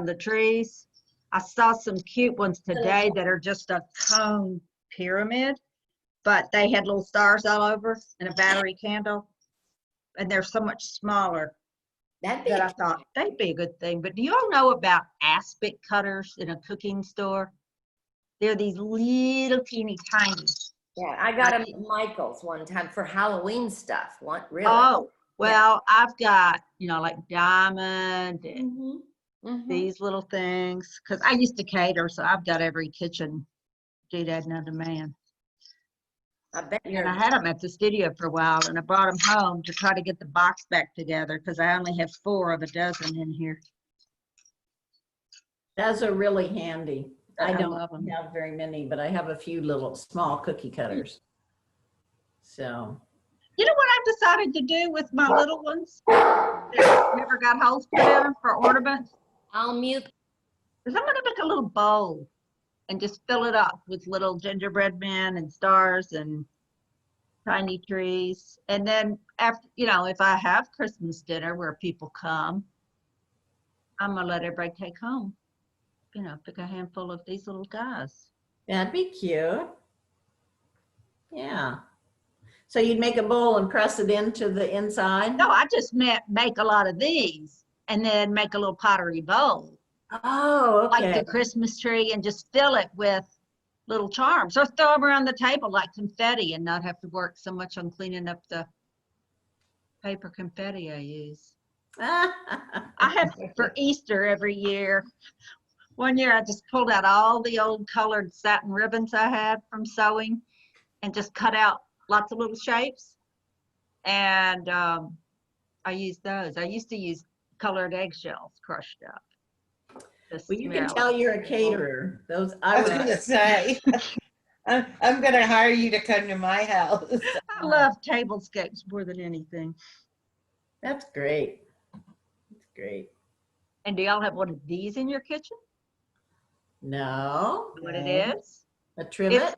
the trees. I saw some cute ones today that are just a cone pyramid, but they had little stars all over and a battery candle, and they're so much smaller That'd be that I thought they'd be a good thing. But do you all know about aspic cutters in a cooking store? They're these little teeny tiny. yeah, I got them at Michael's one time for Halloween stuff. What really? Oh, well, I've got, like diamond and these little things, because I used to cater, so I've got every kitchen doodad known to man. I bet And you're. I had them at the studio for a while, and I brought them home to try to get the box back together because I only have 4 of a dozen in here. Those are really handy. I don't love them. have very many, but I have a few little small cookie cutters. So. You know what I've decided to do with my little ones that never got holes put in them for ornaments? I'll mute. Is I'm going to make a little bowl and just fill it up with little gingerbread men and stars and tiny trees. And then after, if I have Christmas dinner where people come, I'm going to let everybody take home, pick a handful of these little guys. That'd be cute. Yeah. So you'd make a bowl and press it into the inside? No, I just meant make a lot of these and then make a little pottery bowl. Oh, okay. Like the Christmas tree, and just fill it with little charms, or throw them around the table like confetti and not have to work so much on cleaning up the paper confetti I use. I have for Easter every year. One year I just pulled out all the old colored satin ribbons I had from sewing and just cut out lots of little shapes. And I used those. I used to use colored eggshells crushed up. Well, you can tell you're a caterer. Those I was going to say, I'm going to hire you to come to my house. I love tablescapes more than anything. That's great. That's great. And do y'all have one of these in your kitchen? No. What it is? A trivet?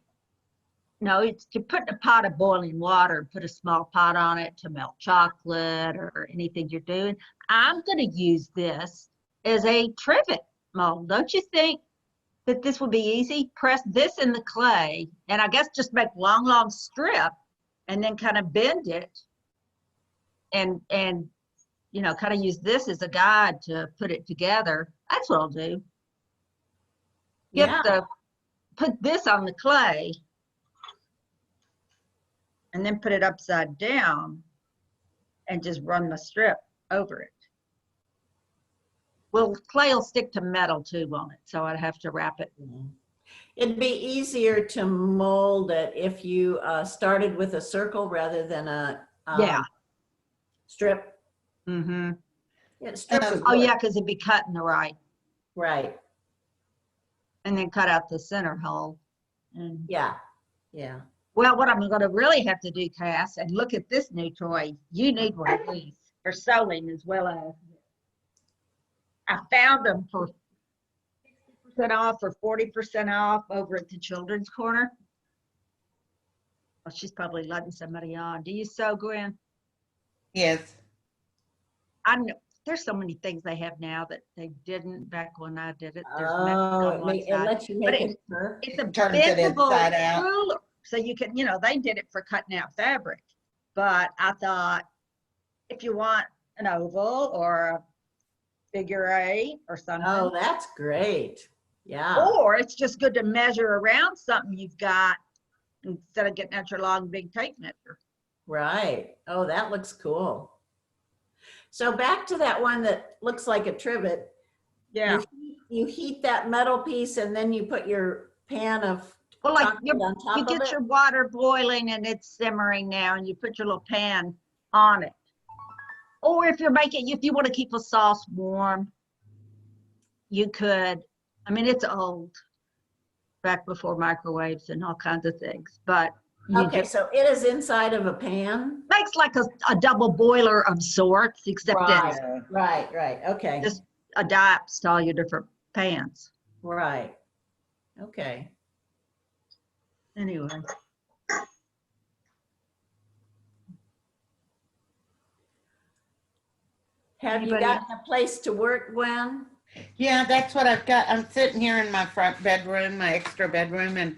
No, it's to put in a pot of boiling water, put a small pot on it to melt chocolate or anything you're doing. I'm going to use this as a trivet mold. Don't you think that this would be easy? Press this in the clay, and I guess just make long strip and then kind of bend it and kind of use this as a guide to put it together. That's what I'll do. Put this on the clay and then put it upside down and just run the strip over it. Well, clay will stick to metal too, won't it? So I'd have to wrap it. It'd be easier to mold it if you started with a circle rather than a strip. Mm-hmm. Yeah, strip Oh, yeah, because it'd be cut in the right. Right. And then cut out the center hole. And Yeah. well, what I'm going to really have to do, Cass, and look at this new toy. You need one of these for sewing as well as. I found them for 60% off or 40% off over at the Children's Corner. Well, she's probably letting somebody on. Do you sew, Gwen? Yes. I know there's so many things they have now that they didn't back when I did it. There's It lets you make it. It's a Turns it bendable inside out. ruler. So you can, they did it for cutting out fabric. But I thought if you want an oval or a figure 8 or something. Oh, that's great. Yeah. Or it's just good to measure around something you've got instead of getting out your long, big tape measure. Right. Oh, that looks cool. So back to that one that looks like a trivet. Yeah. You heat that metal piece and then you put your pan of Well, like on top you of get it? your water boiling and it's simmering now, and you put your little pan on it. Or if you want to keep the sauce warm, you could. I mean, it's old, back before microwaves and all kinds of things. But okay, so it is inside of a pan. makes like a double boiler of sorts, except it's Right. Okay. just adapts to all your different pans. Right. Okay. Anyway. Have you gotten a place to work, Gwen? Yeah, that's what I've got. I'm sitting here in my front bedroom, my extra bedroom, and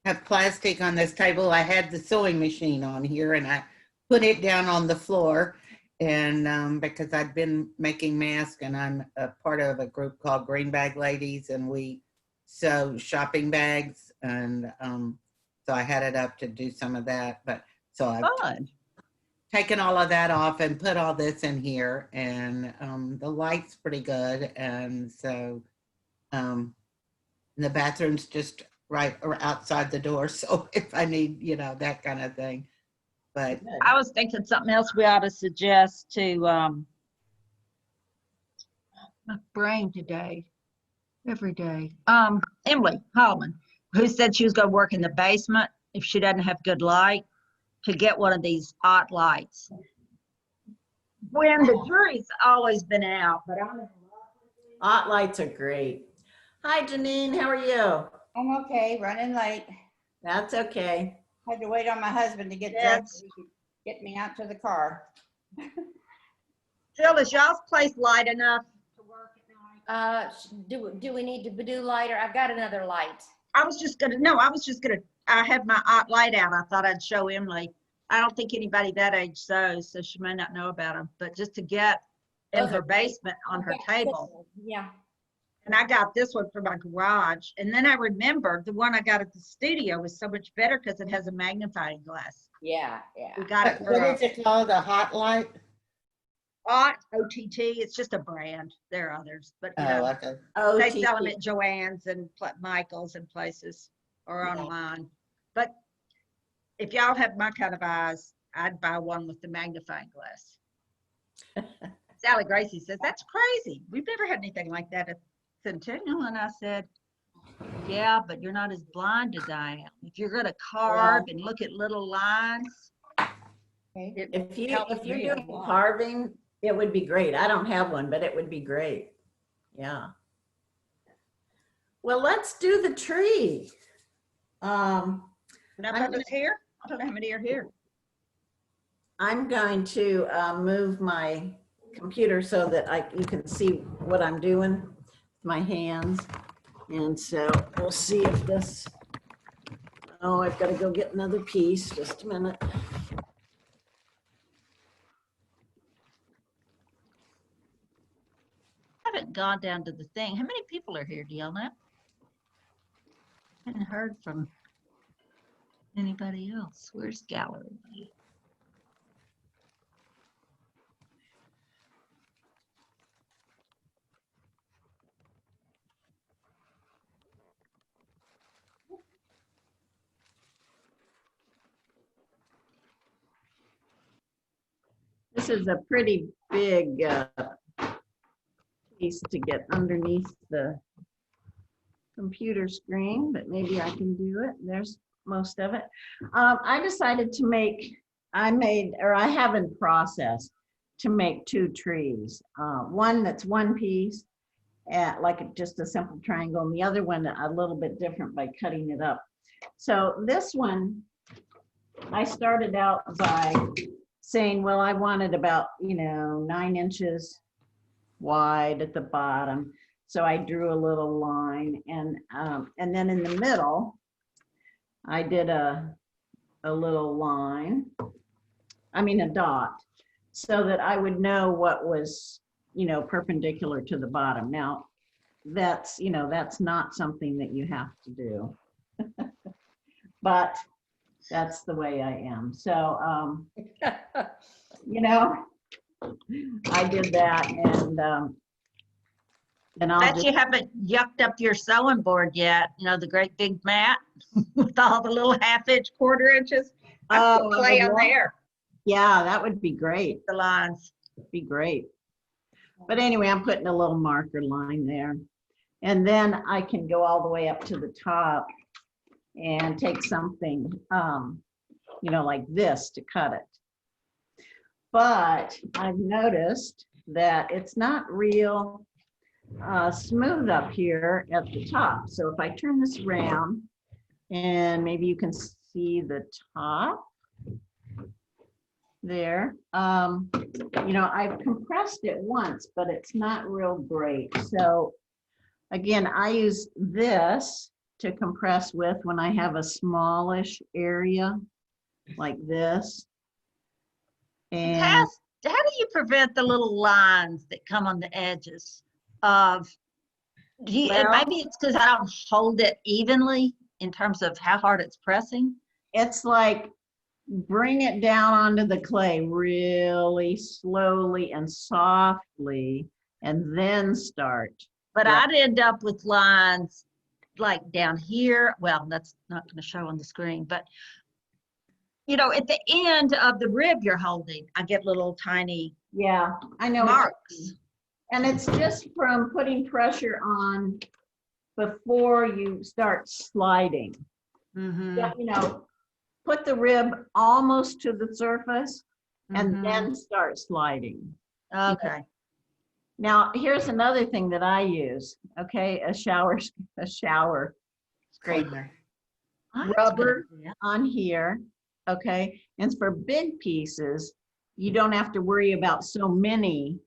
have plastic on this table. I had the sewing machine on here and I put it down on the floor. And because I'd been making masks and I'm a part of a group called Green Bag Ladies and we sew shopping bags. And so I had it up to do some of that. But so I've Fun. taken all of that off and put all this in here, and the light's pretty good, and so the bathroom's just right or outside the door, so if I need, that kind of thing. But I was thinking something else we ought to suggest to, my brain today, every day. Emily Hallman, who said she was gonna work in the basement if she doesn't have good light, to get one of these hot lights. When the jury's always been out, but I'm. Hot lights are great. Hi, Janine, how are you? I'm okay, running late. That's okay. Had to wait on my husband to get Yes. dressed so he could get me out to the car. Jill, is y'all's place light enough to work at night? Do we need to do lighter? I've got another light. I had my hot light out. I thought I'd show Emily. I don't think anybody that age sews, so she may not know about them, but just to get in Those her are- basement on her table. Yeah. And I got this one for my garage. And then I remembered the one I got at the studio was so much better because it has a magnifying glass. Yeah. We got it for what a is it called? A hot light? OTT. It's just a brand. There are others, but you Oh, know, okay. they sell them OTT. at Joann's and Michael's and places or online. But if y'all have my kind of eyes, I'd buy one with the magnifying glass. Sally Gracie says, that's crazy. We've never had anything like that at Centennial. And I said, yeah, but you're not as blind as I am. If you're going to carve and look at little lines, it If helps you're me a doing lot. carving, it would be great. I don't have one, but it would be great. Yeah. Well, let's do the tree. Can I put this here? I don't know how many are here. I'm going to move my computer so that you can see what I'm doing with my hands. And so we'll see if this, oh, I've got to go get another piece. Just a minute. I haven't gone down to the thing. How many people are here? Do y'all know? I haven't heard from anybody else. Where's gallery? This is a pretty big piece to get underneath the computer screen, but maybe I can do it. There's most of it. I decided to I have in process to make two trees. One that's one piece, like just a simple triangle, and the other one a little bit different by cutting it up. So this one, I started out by saying, well, I wanted about, 9 inches wide at the bottom. So I drew a little line, and then in the middle, I did a little line, a dot, so that I would know what was, perpendicular to the bottom. Now, that's not something that you have to do, but that's the way I am. So, I did that, and I'll Bet just, you haven't yucked up your sewing board yet. The great big mat with all the little 1/2 inch, 1/4 inches. I put clay on there, yeah, that would be great. the lines. Be great. But anyway, I'm putting a little marker line there. And then I can go all the way up to the top and take something, like this to cut it. But I've noticed that it's not real smooth up here at the top. So if I turn this around, and maybe you can see the top there. I've compressed it once, but it's not real great. So Again, I use this to compress with when I have a smallish area like this. And How do you prevent the little lines that come on the edges of, Well- maybe it's because I don't hold it evenly in terms of how hard it's pressing? it's like bring it down onto the clay really slowly and softly, and then start. But Yeah. I'd end up with lines like down here. Well, that's not going to show on the screen, but at the end of the rib you're holding, I get little tiny Yeah, I know. what you marks. mean. And it's just from putting pressure on before you start sliding. Mm-hmm. Yeah, put the rib almost to the surface and Mhm. then start sliding. Okay. Now, here's another thing that I use, okay, a shower Straightener. Oh, that's a good rubber idea. on here, okay? And for big pieces, you don't have to worry about so many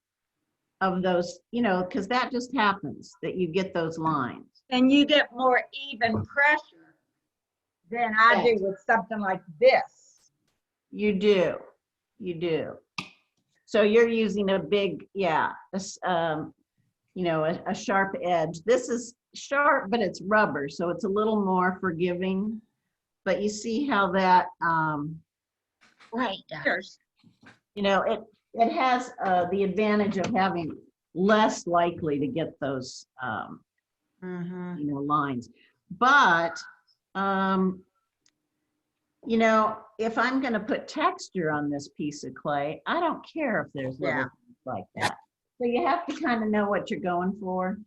of those, because that just happens, that you get those lines. And you get more even pressure than I do with something like this. You do. So you're using a big, a sharp edge. This is sharp, but it's rubber, so it's a little more forgiving. But you see how that, Right. There's it has the advantage of having less likely to get those, lines. But, if I'm going to put texture on this piece of clay, I don't care if there's little things like that. So you have to kind of know what you're going for.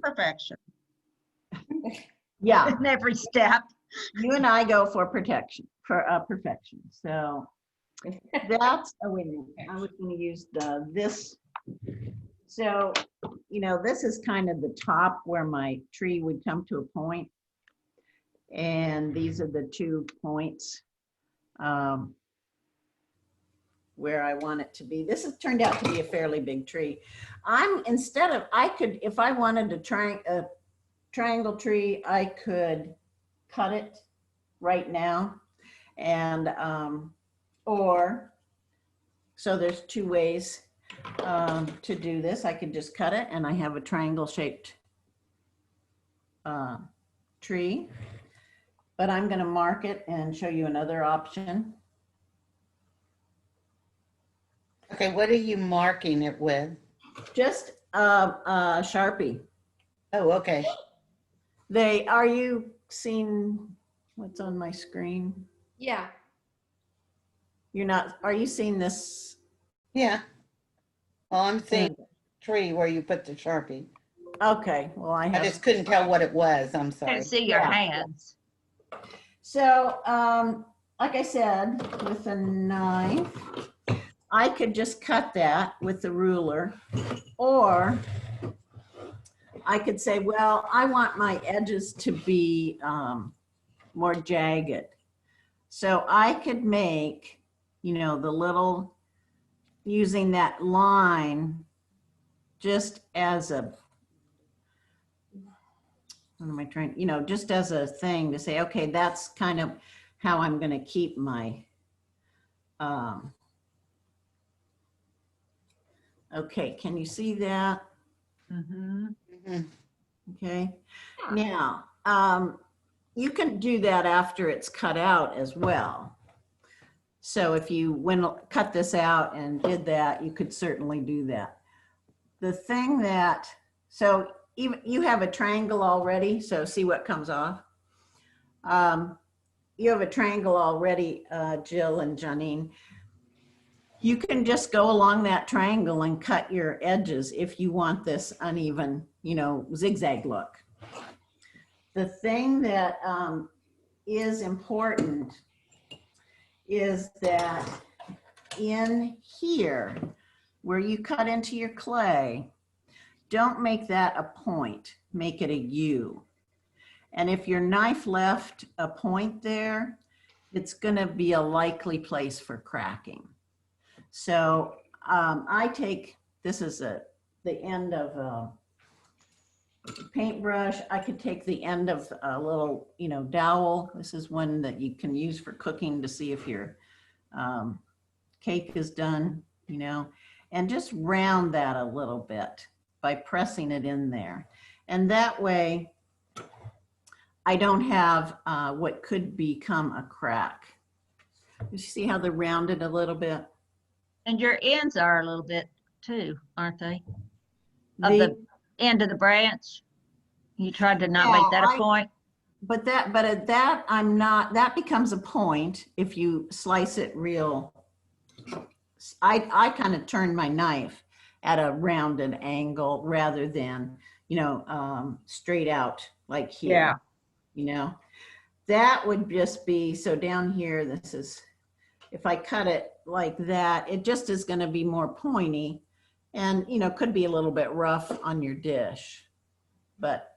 perfection Yeah, in every step. you and I go for perfection. So that's, oh, wait a minute, I was going to use this. So, this is kind of the top where my tree would come to a point. And these are the 2 points where I want it to be. This has turned out to be a fairly big tree. If I wanted a triangle tree, I could cut it right now. And, so there's 2 ways to do this. I could just cut it and I have a triangle shaped tree. But I'm going to mark it and show you another option. Okay, what are you marking it with? Just a Sharpie. Oh, okay. Are you seeing what's on my screen? Yeah. You're not, are you seeing this? Yeah. Well, I'm seeing tree where you put the Sharpie. Okay, well, I I have. just couldn't tell what it was. I'm sorry. Can't see your Yeah. hands. So, like I said, with a knife, I could just cut that with the ruler, or I could say, well, I want my edges to be more jagged. So I could make, the little, using that line just as a, what am I trying, just as a thing to say, okay, that's kind of how I'm going to keep my, okay, can you see that? Mhm. Mhm. Okay. Now, you can do that after it's cut out as well. So if you cut this out and did that, you could certainly do that. The thing that, so even you have a triangle already, so see what comes off. You have a triangle already, Jill and Janine. You can just go along that triangle and cut your edges if you want this uneven, zigzag look. The thing that is important is that in here, where you cut into your clay, don't make that a point, make it a U. And if your knife left a point there, it's gonna be a likely place for cracking. So I take, this the end of a paintbrush. I could take the end of a little, dowel. This is one that you can use for cooking to see if your cake is done, and just round that a little bit by pressing it in there. And that way I don't have what could become a crack. You see how they're rounded a little bit? And your ends are a little bit too, aren't they? Of the end of the branch. You tried to not make that a point. But at that, that becomes a point if you slice it real. I kind of turn my knife at a rounded angle rather than, straight out like here. That would just be, so down here, this is, if I cut it like that, it just is going to be more pointy and, could be a little bit rough on your dish. But,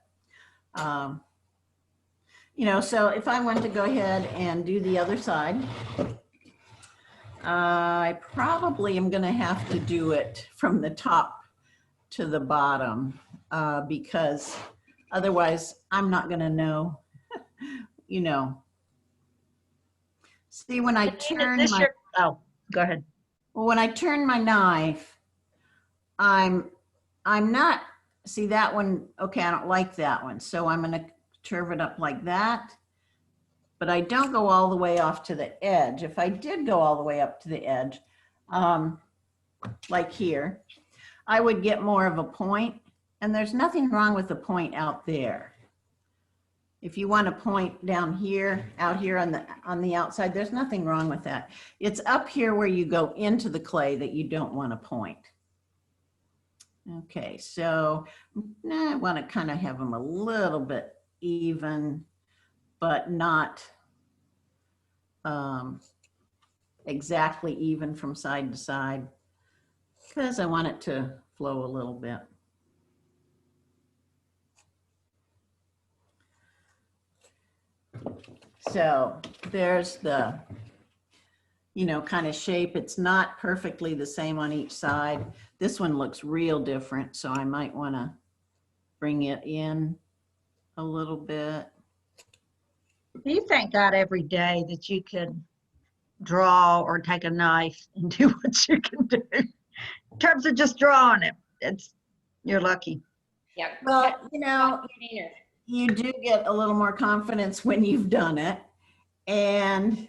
so if I want to go ahead and do the other side, I probably am going to have to do it from the top to the bottom because otherwise I'm not going to know, See, when I turn my, oh, go ahead. when I turn my knife, I'm not, see that one, okay, I don't like that one. So I'm going to curve it up like that, but I don't go all the way off to the edge. If I did go all the way up to the edge, like here, I would get more of a point, and there's nothing wrong with the point out there. If you want to point down here, out here on the outside, there's nothing wrong with that. It's up here where you go into the clay that you don't want to point. Okay, so I want to kind of have them a little bit even, but not exactly even from side to side, because I want it to flow a little bit. So there's the, kind of shape. It's not perfectly the same on each side. This one looks real different, so I might want to bring it in a little bit. You thank God every day that you could draw or take a knife and do what you can do. In terms of just drawing it, you're lucky. Yeah. Well, you do get a little more confidence when you've done it. And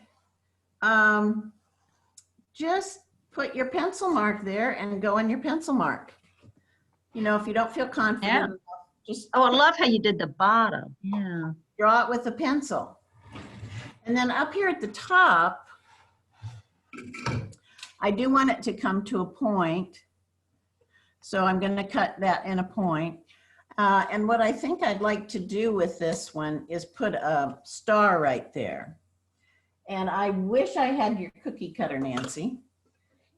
just put your pencil mark there and go on your pencil mark. If you don't feel confident, just I love how you did the bottom. Yeah. draw it with a pencil. And then up here at the top, I do want it to come to a point. So I'm going to cut that in a point. And what I think I'd like to do with this one is put a star right there. And I wish I had your cookie cutter, Nancy,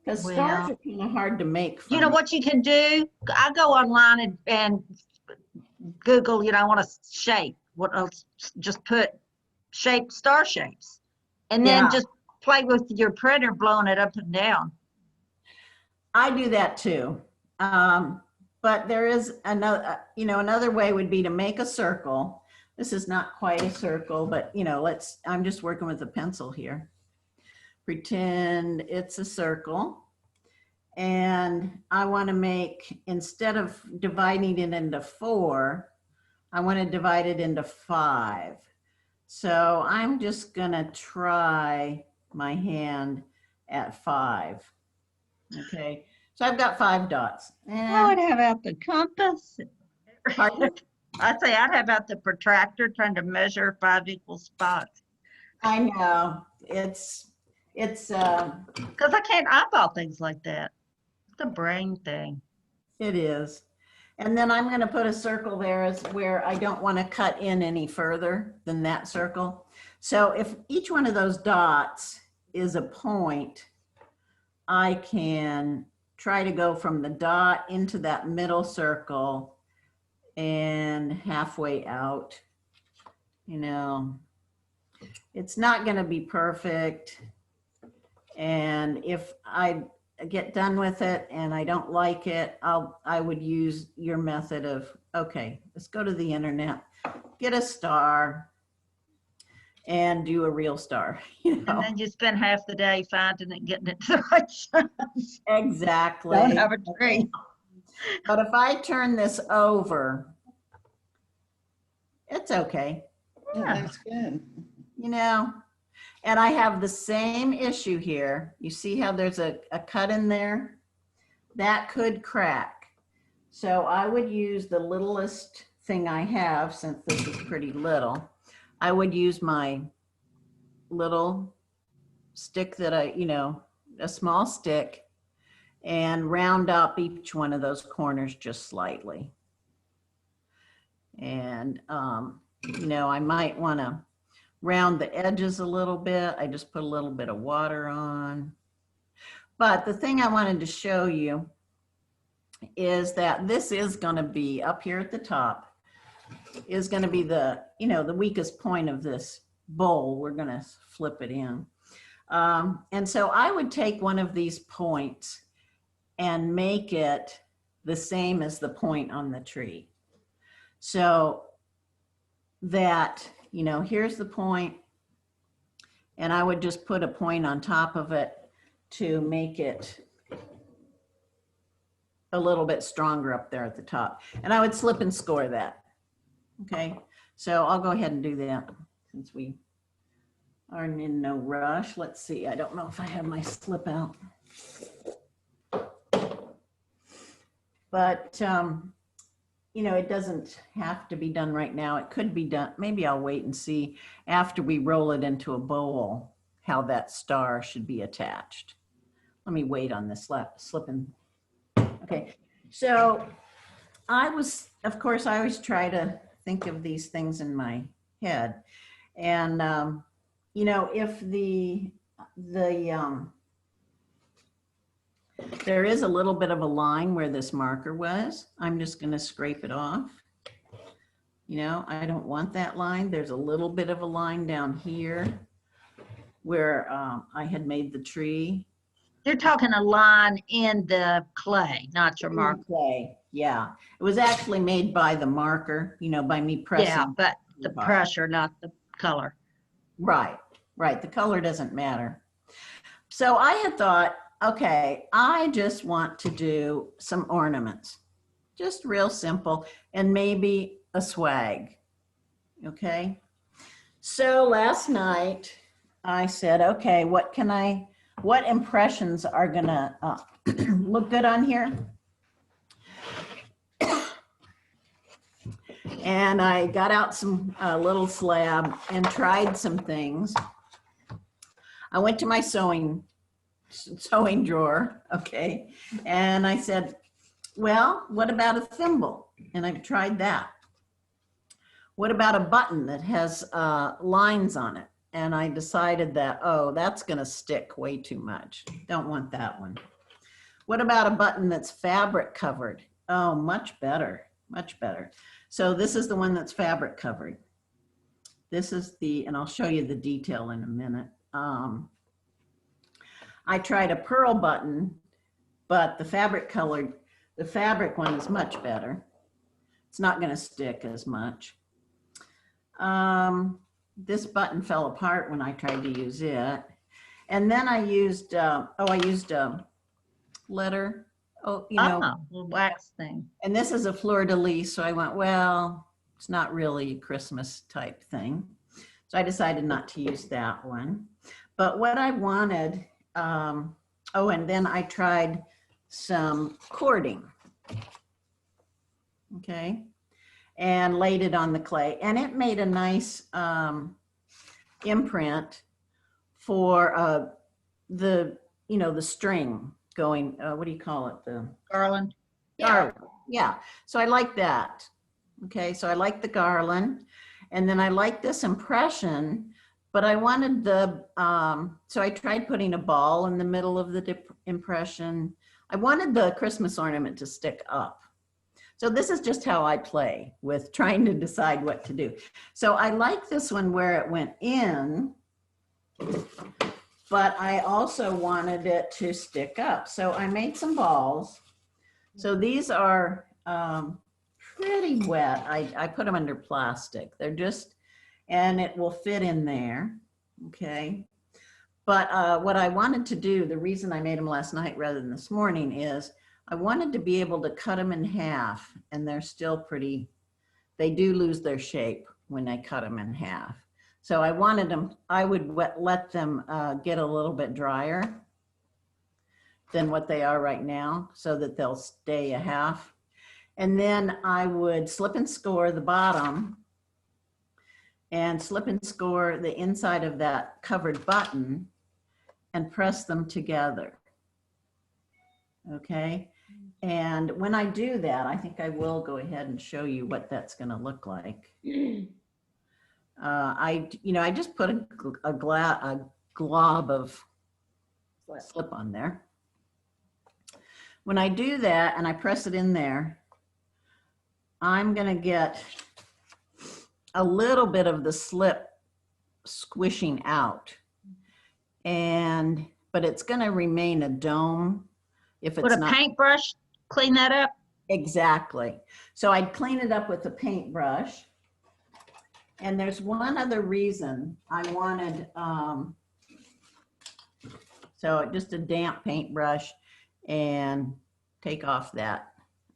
because stars are kind of hard to make. You know what you can do? I go online and Google, I want a shape. What else? Just put star shapes. And then just play with your printer, blowing it up and down. I do that too. But there is another, another way would be to make a circle. This is not quite a circle, but I'm just working with a pencil here. Pretend it's a circle. And I want to make, instead of dividing it into 4, I want to divide it into 5. So I'm just going to try my hand at 5. Okay. So I've got 5 dots. I would have out the compass. Pardon? I'd say I'd have out the protractor trying to measure 5 equal spots. I know. It's because I can't eyeball things like that. It's a brain thing. It is. And then I'm going to put a circle there as where I don't want to cut in any further than that circle. So if each one of those dots is a point, I can try to go from the dot into that middle circle and halfway out. It's not going to be perfect. And if I get done with it and I don't like it, I would use your method of, okay, let's go to the internet, get a star and do a real star, you know? And then you spend half the day finding it, getting it to the right size. Exactly. Don't have a tree. But if I turn this over, it's okay, Yeah, that's good. you know? And I have the same issue here. You see how there's a cut in there? That could crack. So I would use the littlest thing I have, since this is pretty little. I would use my little stick that a small stick, and round up each one of those corners just slightly. And, I might want to round the edges a little bit. I just put a little bit of water on. But the thing I wanted to show you is that this is going to be up here at the top, is going to be the weakest point of this bowl. We're going to flip it in. And so I would take one of these points and make it the same as the point on the tree. So that, here's the point, and I would just put a point on top of it to make it a little bit stronger up there at the top. And I would slip and score that. Okay, so I'll go ahead and do that since we aren't in no rush. Let's see, I don't know if I have my slip out. But, it doesn't have to be done right now. It could be done. Maybe I'll wait and see after we roll it into a bowl how that star should be attached. Let me wait on this slipping. Okay, so of course, I always try to think of these things in my head. And, if there is a little bit of a line where this marker was, I'm just going to scrape it off. I don't want that line. There's a little bit of a line down here where I had made the tree. You're talking a line in the clay, not your marker. Clay, yeah. It was actually made by the marker, by me pressing. Yeah, but the pressure, not the color. Right. The color doesn't matter. So I had thought, okay, I just want to do some ornaments, just real simple, and maybe a swag. Okay. So last night I said, okay, what impressions are gonna look good on here? And I got out some little slab and tried some things. I went to my sewing drawer, okay, and I said, well, what about a thimble? And I've tried that. What about a button that has lines on it? And I decided that, oh, that's gonna stick way too much. Don't want that one. What about a button that's fabric covered? Oh, much better, much better. So this is the one that's fabric covered. This is and I'll show you the detail in a minute. I tried a pearl button, but the fabric one is much better. It's not going to stick as much. This button fell apart when I tried to use it. And then I used, I used a letter, little wax thing. and this is a fleur-de-lis. So I went, well, it's not really a Christmas type thing. So I decided not to use that one. But what I wanted, and then I tried some cording, okay, and laid it on the clay, and it made a nice imprint for the string going, what do you call it? The Garland. garland. Yeah, so I like that. Okay, so I like the garland, and then I like this impression. But I wanted so I tried putting a ball in the middle of the impression. I wanted the Christmas ornament to stick up. So this is just how I play with trying to decide what to do. So I like this one where it went in, but I also wanted it to stick up. So I made some balls. So these are pretty wet. I put them under plastic. They're just, and it will fit in there, okay? But what I wanted to do, the reason I made them last night rather than this morning is I wanted to be able to cut them in half, and they're still pretty, they do lose their shape when I cut them in half. So I wanted them, I would let them get a little bit drier than what they are right now so that they'll stay a half. And then I would slip and score the bottom and slip and score the inside of that covered button and press them together. Okay. And when I do that, I think I will go ahead and show you what that's going to look like. I just put a glob of slip on there. When I do that and I press it in there, I'm going to get a little bit of the slip squishing out, but it's going to remain a dome if Put it's a not. paintbrush, clean that up. Exactly. So I'd clean it up with a paintbrush. And there's one other reason I wanted, so just a damp paintbrush and take off that,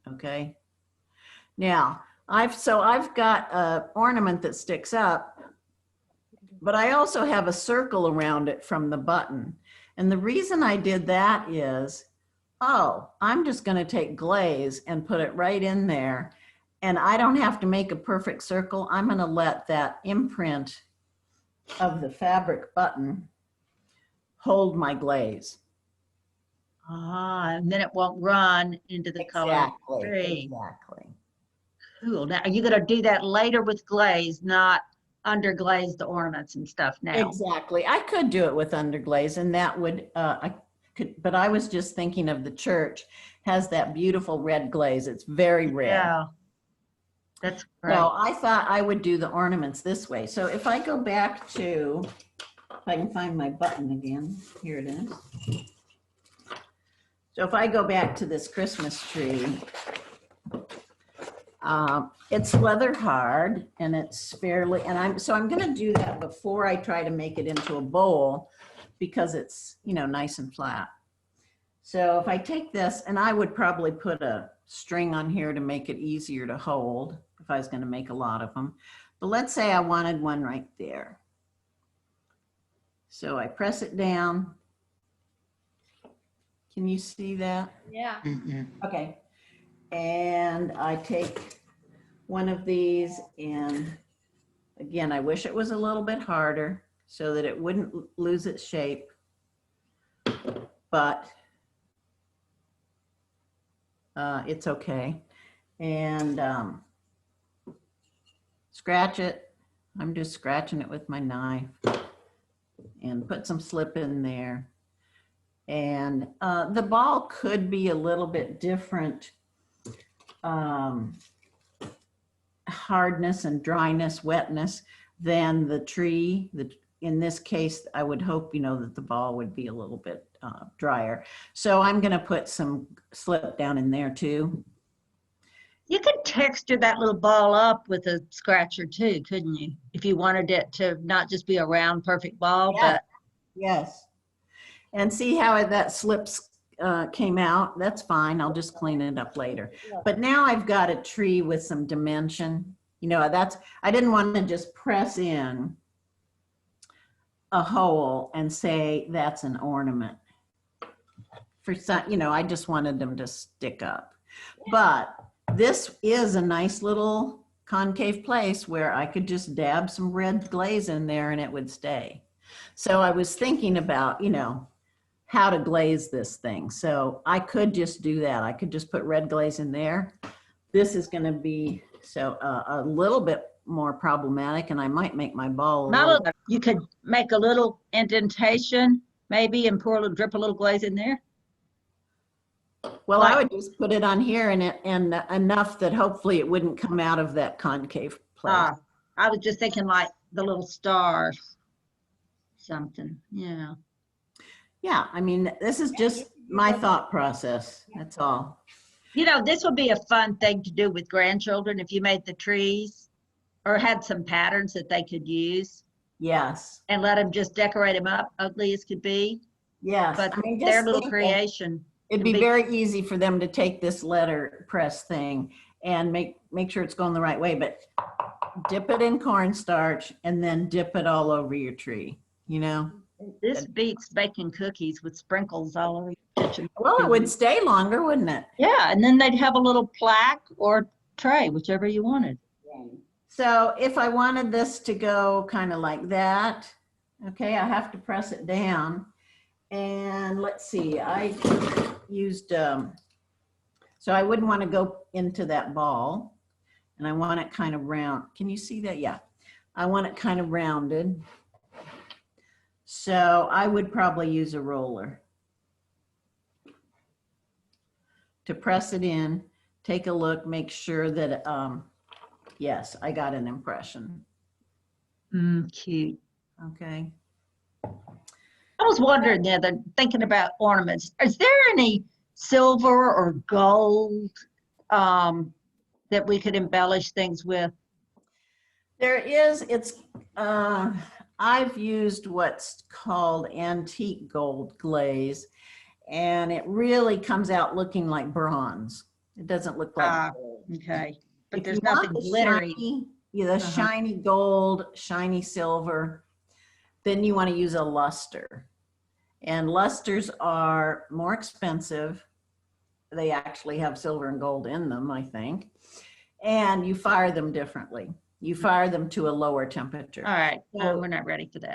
okay? Now, I've got an ornament that sticks up, but I also have a circle around it from the button. And the reason I did that is, I'm just gonna take glaze and put it right in there, and I don't have to make a perfect circle. I'm gonna let that imprint of the fabric button hold my glaze. And then it won't run into the color. Great. Exactly. Cool. Now, are you gonna do that later with glaze, not underglaze the ornaments and stuff now? Exactly. I could do it with underglaze, and that would, but I was just thinking of the church has that beautiful red glaze. It's very red. Yeah. That's great. So I thought I would do the ornaments this way. So if I go back to, if I can find my button again, here it is. So if I go back to this Christmas tree, it's leather hard and it's fairly, and I'm going to do that before I try to make it into a bowl because it's, nice and flat. So if I take this, and I would probably put a string on here to make it easier to hold if I was going to make a lot of them. But let's say I wanted one right there. So I press it down. Can you see that? Yeah. Okay. And I take one of these, and again, I wish it was a little bit harder so that it wouldn't lose its shape, but it's okay. And scratch it. I'm just scratching it with my knife and put some slip in there. And the ball could be a little bit different hardness and dryness, wetness than the tree. In this case, I would hope, that the ball would be a little bit drier. So I'm going to put some slip down in there too. You could texture that little ball up with a scratcher too, couldn't you? If you wanted it to not just be a round, perfect ball, Yeah. but Yes. And see how that slips came out? That's fine. I'll just clean it up later. But now I've got a tree with some dimension. I didn't want to just press in a hole and say that's an ornament. For some, I just wanted them to stick up. But this is a nice little concave place where I could just dab some red glaze in there and it would stay. So I was thinking about, how to glaze this thing. So I could just do that. I could just put red glaze in there. This is going to be a little bit more problematic, and I might make my ball you could make a little indentation maybe and drip a little glaze in there. Well, I would just put it on here and enough that hopefully it wouldn't come out of that concave place. I was just thinking like the little stars, something, yeah. Yeah, I mean, this is just my thought process. That's all. You know, this would be a fun thing to do with grandchildren if you made the trees or had some patterns that they could use Yes, and let them just decorate them up, ugly as could be. yes. But I mean, their just little thinking, creation. it'd be very easy for them to take this letter press thing and make sure it's going the right way, but dip it in cornstarch and then dip it all over your tree, you know? This beats baking cookies with sprinkles all over your kitchen. Well, it would stay longer, wouldn't it? Yeah, and then they'd have a little plaque or tray, whichever you wanted. So if I wanted this to go kind of like that, okay, I have to press it down. And let's see, I used, so I wouldn't want to go into that ball. And I want it kind of round. Can you see that? Yeah. I want it kind of rounded. So I would probably use a roller to press it in, take a look, make sure that, yes, I got an impression. Cute. Okay. I was wondering thinking about ornaments, is there any silver or gold that we could embellish things with? There is, I've used what's called antique gold glaze, and it really comes out looking like bronze. It doesn't look like gold. Okay, but If there's you want nothing the glittery. shiny, yeah, the Uh-huh. shiny gold, shiny silver, then you want to use a luster. And lusters are more expensive. They actually have silver and gold in them, I think. And you fire them differently. You fire them to a lower temperature. All right, So- we're not ready for that.